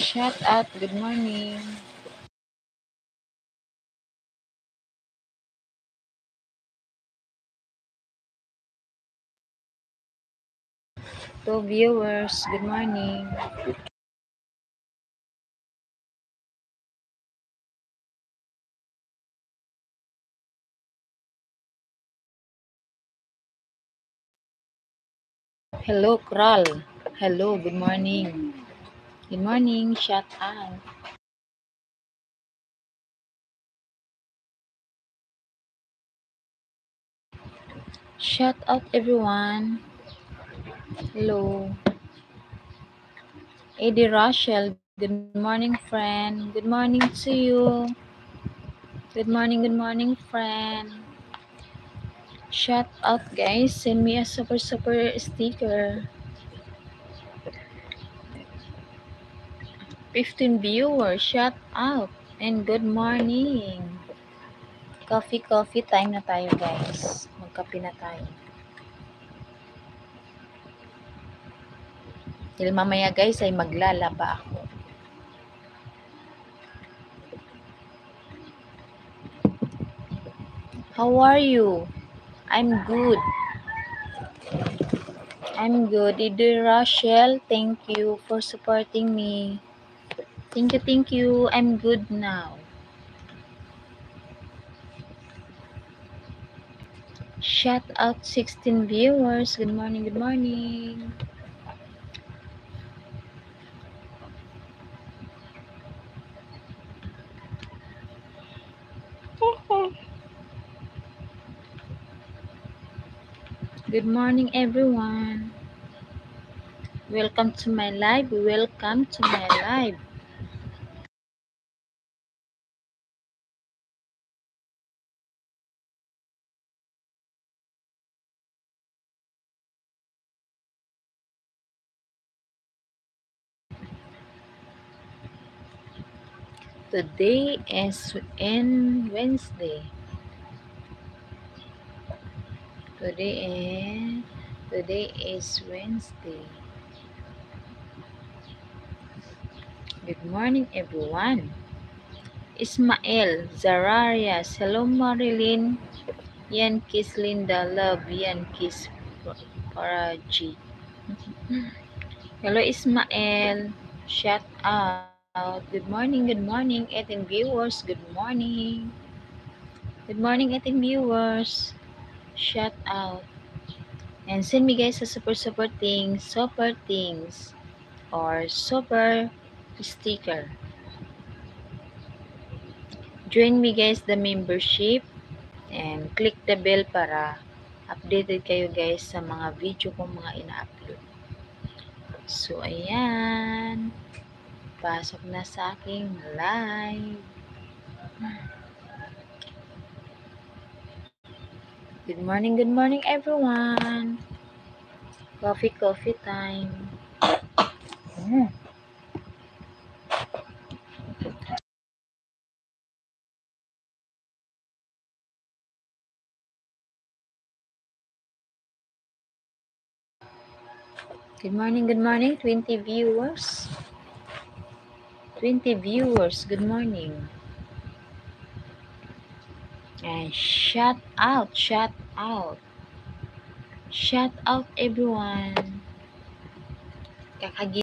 Shout out, good morning. To viewers, good morning. Hello, Kral. Hello, good morning. Good morning, shout out. Shout out, everyone. Hello. Eddie Rochelle, good morning, friend. Good morning to you. Good morning, friend. Shout out, guys. Send me a super sticker. 15 viewers, shout out. And good morning. Coffee time na tayo, guys. Magkape na tayo. Dahil mamaya, guys, ay maglalaba ako. How are you? I'm good. I'm good. Eddie Rochelle, thank you for supporting me. Thank you. I'm good now. Shout out 16 viewers. Good morning, good morning. Good morning, everyone. Welcome to my live. Welcome to my live. Today is Wednesday. Today is Wednesday. Good morning, everyone. Ismael, Zararias, hello Marilyn, Yan Kiss Linda, love, Yan Kiss Paraji. Hello Ismael, shout out. Good morning, 18 viewers, good morning. Good morning, 18 viewers. Shout out. And send me guys a super things, or super sticker. Join me guys the membership and click the bell para updated kayo guys sa mga video kong mga ina-upload. So ayan, pasok na sa aking live. Good morning everyone. Coffee time. Good morning, 20 viewers. 20 viewers, good morning. And shout out everyone. Kakagi